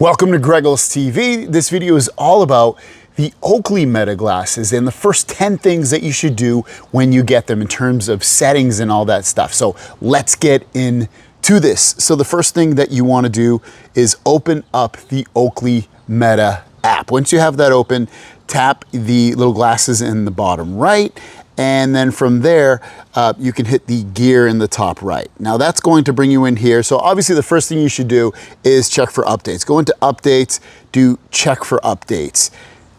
Welcome to Greggles TV. This video is all about the Oakley Meta glasses and the first 10 things that you should do when you get them in terms of settings and all that stuff. So let's get into this. So the first thing that you want to do is open up the Oakley Meta app. Once you have that open, tap the little glasses in the bottom right, and then from there, you can hit the gear in the top right. Now that's going to bring you in here. So obviously the first thing you should do is check for updates. Go into updates, do check for updates.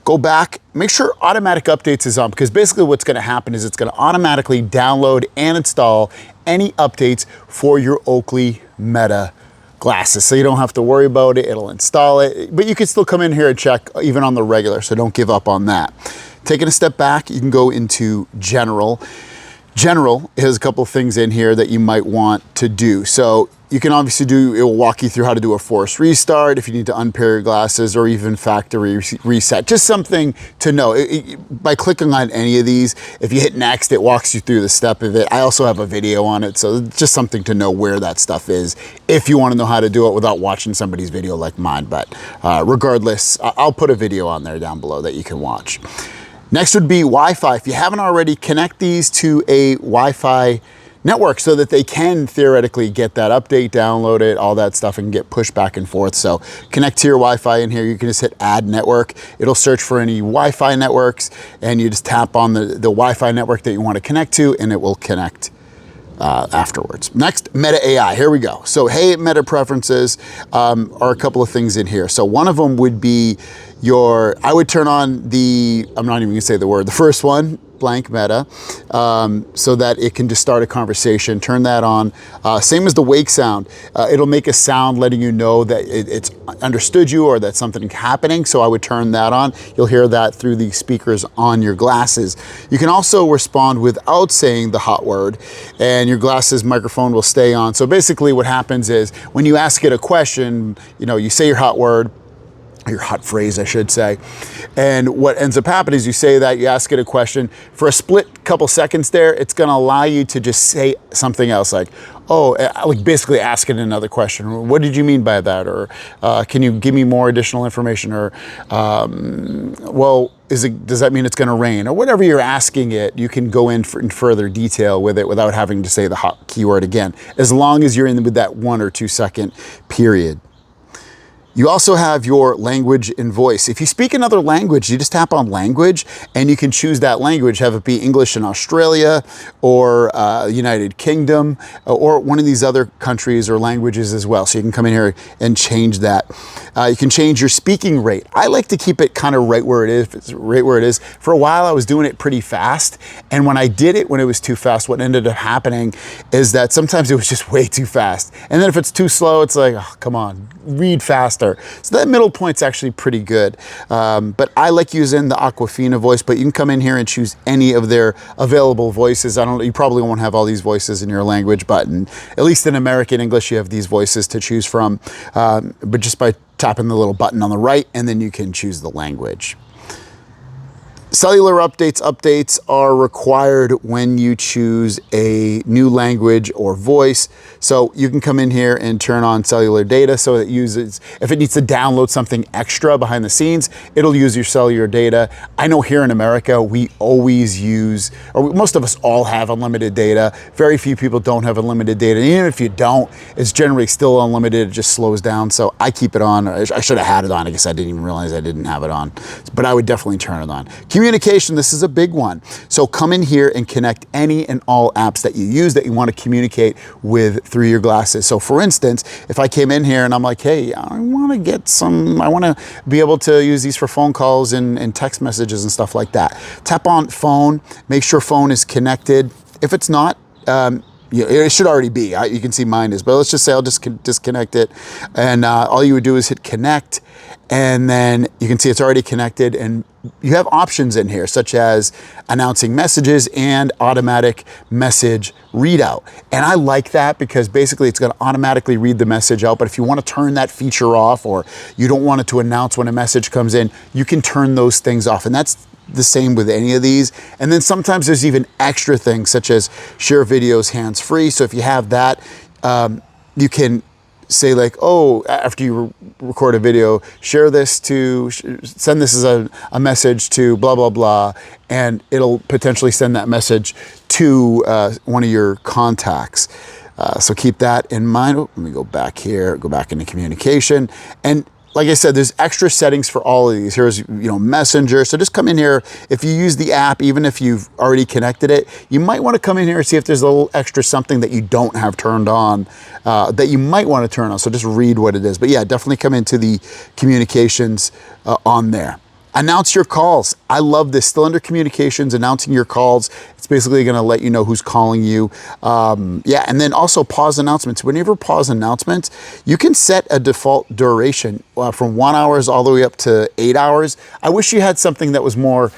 Go back, make sure automatic updates is on, because basically what's gonna happen is it's gonna automatically download and install any updates for your Oakley Meta glasses. So you don't have to worry about it, it'll install it, but you can still come in here and check even on the regular, so don't give up on that. Taking a step back, you can go into General. General has a couple of things in here that you might want to do. So you can obviously it will walk you through how to do a forced restart, if you need to unpair your glasses, or even factory reset. Just something to know. By clicking on any of these, if you hit next, it walks you through the step of it. I also have a video on it, so it's just something to know where that stuff is, if you want to know how to do it without watching somebody's video like mine. But regardless, I'll put a video on there down below that you can watch. Next would be Wi-Fi. If you haven't already, connect these to a Wi-Fi network so that they can theoretically get that update, download it, all that stuff, and get pushed back and forth. So connect to your Wi-Fi in here. You can just hit add network. It'll search for any Wi-Fi networks, and you just tap on the Wi-Fi network that you want to connect to, and it will connect afterwards. Next, Meta AI. Here we go. So hey, Meta preferences are a couple of things in here. So one of them would be I would turn on I'm not even gonna say the word, the first one, blank Meta, so that it can just start a conversation. Turn that on. Same as the wake sound. It'll make a sound letting you know that it's understood you or that something's happening. So I would turn that on. You'll hear that through the speakers on your glasses. You can also respond without saying the hot word, and your glasses microphone will stay on. So basically what happens is when you ask it a question, you say your hot word, your hot phrase, I should say. And what ends up happening is you say that, you ask it a question. For a split couple seconds there, it's gonna allow you to just say something else, like, oh, like basically ask it another question. What did you mean by that? Or can you give me more additional information? Or, well, does that mean it's gonna rain? Or whatever you're asking it, you can go in further detail with it without having to say the hot keyword again, as long as you're in with that 1 or 2 second period. You also have your language and voice. If you speak another language, you just tap on language, and you can choose that language, have it be English in Australia or United Kingdom or one of these other countries or languages as well. So you can come in here and change that. You can change your speaking rate. I like to keep it kind of right where it is. It's right where it is. For a while, I was doing it pretty fast. And when I did it, when it was too fast, what ended up happening is that sometimes it was just way too fast. And then if it's too slow, it's like, oh, come on, read faster. So that middle point's actually pretty good. But I like using the Aquafina voice, but you can come in here and choose any of their available voices. You probably won't have all these voices in your language, but at least in American English, you have these voices to choose from. But just by tapping the little button on the right, and then you can choose the language. Cellular updates are required when you choose a new language or voice. So you can come in here and turn on cellular data so it uses, if it needs to download something extra behind the scenes, it'll use your cellular data. I know here in America, we always use, or most of us all have unlimited data. Very few people don't have unlimited data. And even if you don't, it's generally still unlimited, it just slows down. So I keep it on. I should have had it on. I guess I didn't even realize I didn't have it on, but I would definitely turn it on. Communication, this is a big one. So come in here and connect any and all apps that you use that you want to communicate with through your glasses. So for instance, if I came in here and I'm like, hey, I want to be able to use these for phone calls and text messages and stuff like that. Tap on phone, make sure phone is connected. If it's not, it should already be. You can see mine is, but let's just say I'll just disconnect it. And all you would do is hit connect, and then you can see it's already connected, and you have options in here such as announcing messages and automatic message readout. And I like that because basically it's going to automatically read the message out. But if you want to turn that feature off, or you don't want it to announce when a message comes in, you can turn those things off. And that's the same with any of these. And then sometimes there's even extra things such as share videos hands-free. So if you have that, you can say like, oh, after you record a video, share this to, send this as a message to blah, blah, blah, and it'll potentially send that message to one of your contacts. So keep that in mind. Oh, let me go back here, go back into communication. And like I said, there's extra settings for all of these. Here's, Messenger. So just come in here. If you use the app, even if you've already connected it, you might want to come in here and see if there's a little extra something that you don't have turned on that you might want to turn on. So just read what it is. But yeah, definitely come into the communications on there. Announce your calls. I love this. Still under communications, announcing your calls. It's basically going to let you know who's calling you. Yeah, and then also pause announcements. Whenever pause announcements, you can set a default duration from 1 hour all the way up to 8 hours. I wish you had something that was more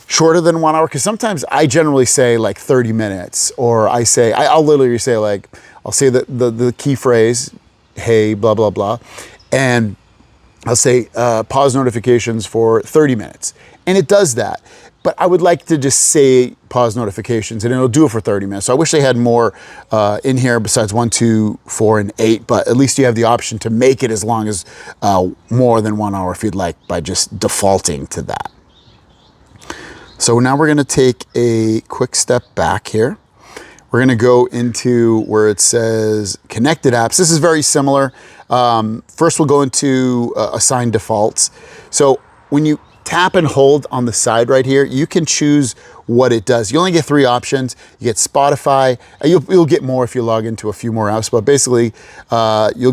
shorter than 1 hour, because sometimes I generally say like 30 minutes, or I'll literally say like, I'll say the key phrase, hey, blah, blah, blah, and I'll say pause notifications for 30 minutes. And it does that. But I would like to just say pause notifications, and it'll do it for 30 minutes. So I wish they had more in here besides 1, 2, 4, and 8, but at least you have the option to make it as long as more than 1 hour if you'd like, by just defaulting to that. So now we're gonna take a quick step back here. We're gonna go into where it says connected apps. This is very similar. First we'll go into assign defaults. So when you tap and hold on the side right here, you can choose what it does. You only get 3 options. You get Spotify. You'll get more if you log into a few more apps, but basically you'll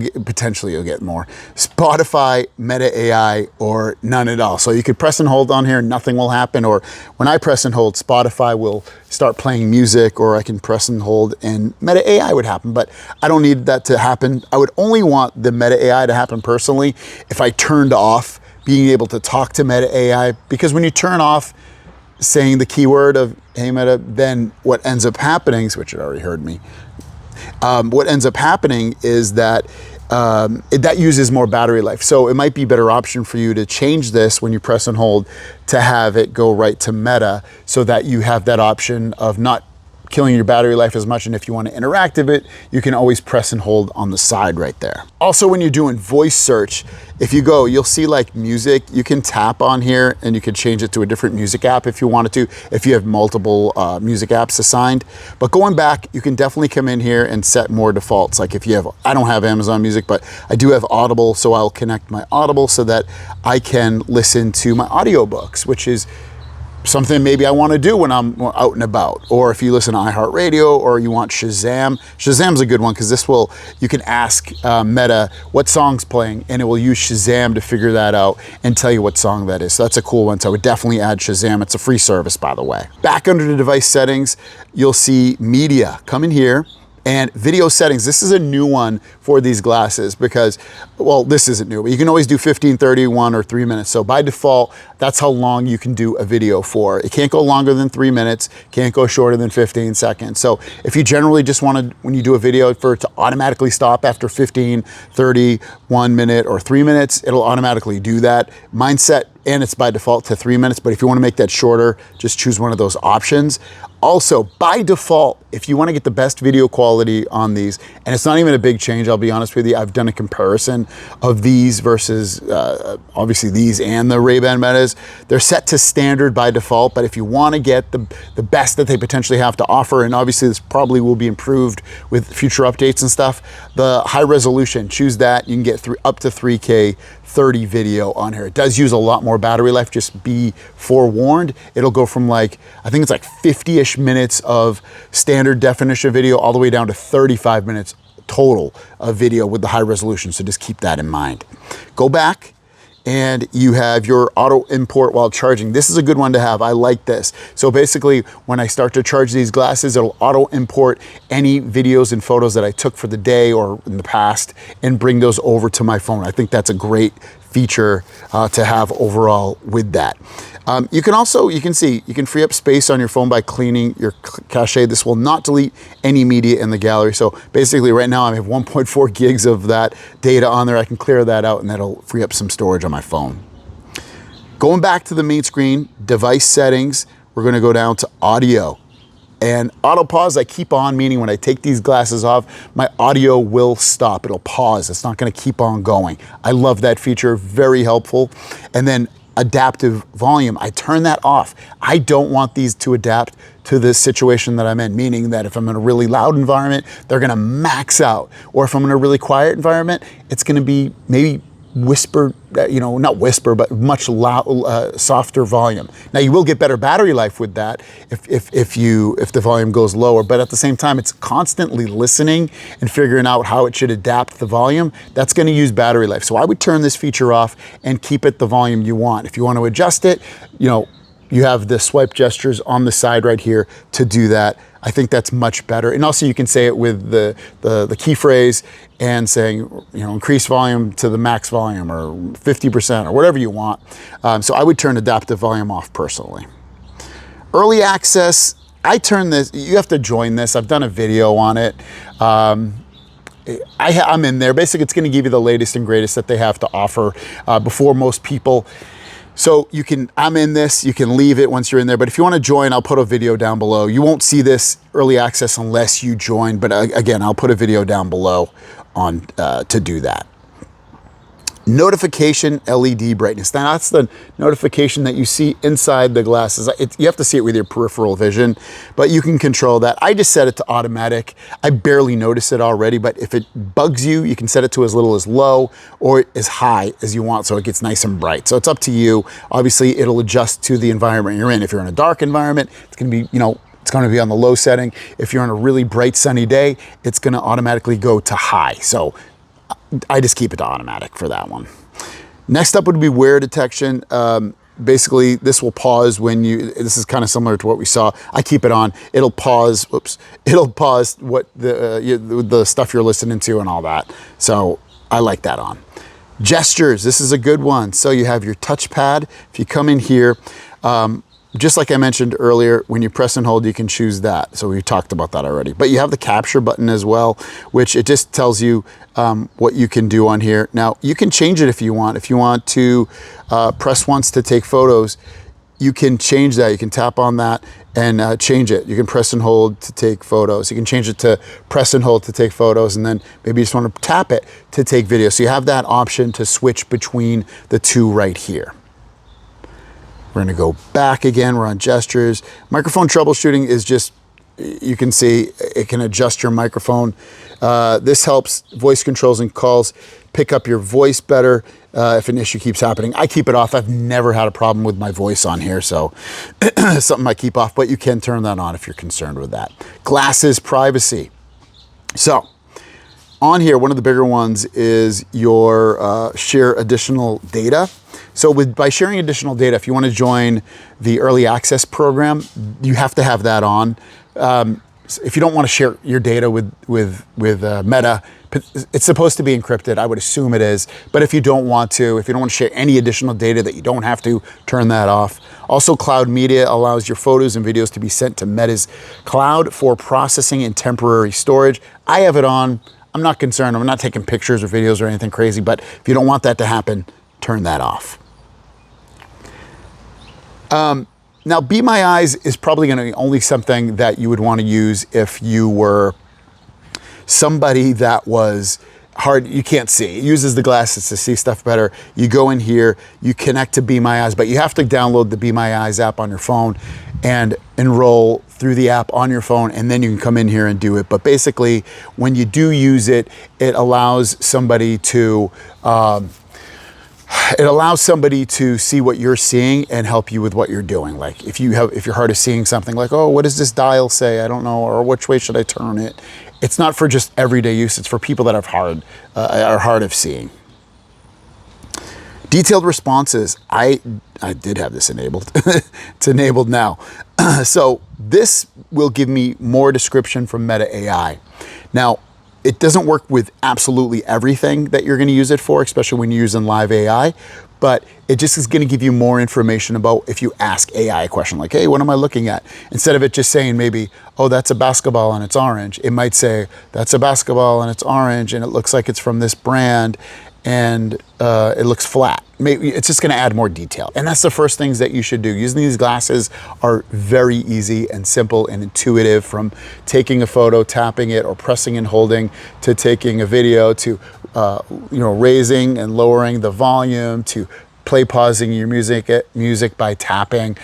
get more. Spotify, Meta AI, or none at all. So you could press and hold on here, nothing will happen. Or when I press and hold, Spotify will start playing music, or I can press and hold and Meta AI would happen, but I don't need that to happen. I would only want the Meta AI to happen personally if I turned off being able to talk to Meta AI, because when you turn off saying the keyword of hey Meta, then what ends up happening, which it already heard me, what ends up happening is that that uses more battery life. So it might be a better option for you to change this when you press and hold to have it go right to Meta, so that you have that option of not killing your battery life as much. And if you want to interact with it, you can always press and hold on the side right there. Also, when you're doing voice search, if you go, you'll see like music, you can tap on here and you can change it to a different music app if you wanted to, if you have multiple music apps assigned. But going back, you can definitely come in here and set more defaults. Like if you have, I don't have Amazon Music, but I do have Audible, so I'll connect my Audible so that I can listen to my audiobooks, which is something maybe I want to do when I'm out and about. Or if you listen to iHeartRadio, or you want Shazam. Shazam's a good one, because you can ask Meta what song's playing, and it will use Shazam to figure that out and tell you what song that is. So that's a cool one. So I would definitely add Shazam. It's a free service, by the way. Back under the device settings, you'll see media. Come in here. And video settings, this is a new one for these glasses because, well, this isn't new, but you can always do 15, 30, 1, or 3 minutes. So by default, that's how long you can do a video for. It can't go longer than 3 minutes, can't go shorter than 15 seconds. So if you generally just want to, when you do a video, for it to automatically stop after 15, 30, 1 minute, or 3 minutes, it'll automatically do that. Mine's set, and it's by default to 3 minutes, but if you want to make that shorter, just choose one of those options. Also, by default, if you want to get the best video quality on these, and it's not even a big change, I'll be honest with you, I've done a comparison of these versus obviously these and the Ray-Ban Metas. They're set to standard by default, but if you want to get the best that they potentially have to offer, and obviously this probably will be improved with future updates and stuff, the high resolution, choose that. You can get up to 3K 30 video on here. It does use a lot more battery life, just be forewarned. It'll go from like, I think it's like 50-ish minutes of standard definition video all the way down to 35 minutes total of video with the high resolution. So just keep that in mind. Go back, and you have your auto import while charging. This is a good one to have. I like this. So basically, when I start to charge these glasses, it'll auto import any videos and photos that I took for the day or in the past and bring those over to my phone. I think that's a great feature to have overall with that. You can also, you can free up space on your phone by cleaning your cache. This will not delete any media in the gallery. So basically right now I have 1.4 gigs of that data on there. I can clear that out, and that'll free up some storage on my phone. Going back to the main screen, device settings, we're gonna go down to audio. And auto pause, I keep on, meaning when I take these glasses off, my audio will stop. It'll pause. It's not going to keep on going. I love that feature, very helpful. And then adaptive volume, I turn that off. I don't want these to adapt to the situation that I'm in, meaning that if I'm in a really loud environment, they're going to max out. Or if I'm in a really quiet environment, it's going to be maybe whisper, not whisper, but much loud, softer volume. Now you will get better battery life with that if the volume goes lower, but at the same time, it's constantly listening and figuring out how it should adapt the volume. That's going to use battery life. So I would turn this feature off and keep it the volume you want. If you want to adjust it, you have the swipe gestures on the side right here to do that. I think that's much better. And also you can say it with the key phrase and saying, increase volume to the max volume or 50% or whatever you want. So I would turn adaptive volume off personally. Early access, I turn this, you have to join this. I've done a video on it. I'm in there. Basically, it's going to give you the latest and greatest that they have to offer before most people. So I'm in this, you can leave it once you're in there, but if you want to join, I'll put a video down below. You won't see this early access unless you join, but again, I'll put a video down below on to do that. Notification LED brightness. Now that's the notification that you see inside the glasses. You have to see it with your peripheral vision, but you can control that. I just set it to automatic. I barely notice it already, but if it bugs you, you can set it to as little as low or as high as you want so it gets nice and bright. So it's up to you. Obviously, it'll adjust to the environment you're in. If you're in a dark environment, it's going to be, it's going to be on the low setting. If you're on a really bright sunny day, it's going to automatically go to high. So I just keep it to automatic for that one. Next up would be wear detection. Basically, this will pause when this is kind of similar to what we saw. I keep it on. It'll pause, it'll pause what the stuff you're listening to and all that. So I like that on. Gestures, this is a good one. So you have your touchpad. If you come in here, just like I mentioned earlier, when you press and hold, you can choose that. So we talked about that already. But you have the capture button as well, which it just tells you what you can do on here. Now, you can change it if you want. If you want to press once to take photos, you can change that. You can tap on that and change it. You can press and hold to take photos. You can change it to press and hold to take photos, and then maybe you just want to tap it to take video. So you have that option to switch between the two right here. We're going to go back again. We're on gestures. Microphone troubleshooting is just, you can see it can adjust your microphone. This helps voice controls and calls pick up your voice better if an issue keeps happening. I keep it off. I've never had a problem with my voice on here, so something I keep off, but you can turn that on if you're concerned with that. Glasses privacy. So on here, one of the bigger ones is your share additional data. So by sharing additional data, if you want to join the early access program, you have to have that on. If you don't want to share your data with Meta, it's supposed to be encrypted. I would assume it is. But if you don't want to share any additional data that you don't have to, turn that off. Also, cloud media allows your photos and videos to be sent to Meta's cloud for processing and temporary storage. I have it on. I'm not concerned. I'm not taking pictures or videos or anything crazy, but if you don't want that to happen, turn that off. Now, Be My Eyes is probably going to be only something that you would want to use if you were somebody that was hard, you can't see. It uses the glasses to see stuff better. You go in here, you connect to Be My Eyes, but you have to download the Be My Eyes app on your phone and enroll through the app on your phone, and then you can come in here and do it. But basically, when you do use it, it allows somebody to see what you're seeing and help you with what you're doing. Like if you're hard of seeing something, like, oh, what does this dial say? I don't know, or which way should I turn it? It's not for just everyday use. It's for people that are hard of seeing. Detailed responses. I did have this enabled. It's enabled now. So this will give me more description from Meta AI. Now, it doesn't work with absolutely everything that you're going to use it for, especially when you're using live AI, but it just is going to give you more information about if you ask AI a question like, hey, what am I looking at? Instead of it just saying maybe, oh, that's a basketball and it's orange. It might say, that's a basketball and it's orange and it looks like it's from this brand. and it looks flat. Maybe it's just gonna add more detail. And that's the first things that you should do. Using these glasses are very easy and simple and intuitive, from taking a photo, tapping it, or pressing and holding, to taking a video, to raising and lowering the volume, to pausing your music by tapping.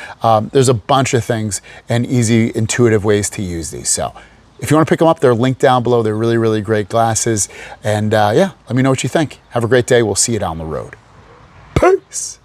There's a bunch of things and easy, intuitive ways to use these. So if you want to pick them up, they're linked down below. They're really, really great glasses. And yeah, let me know what you think. Have a great day. We'll see you down the road. Peace.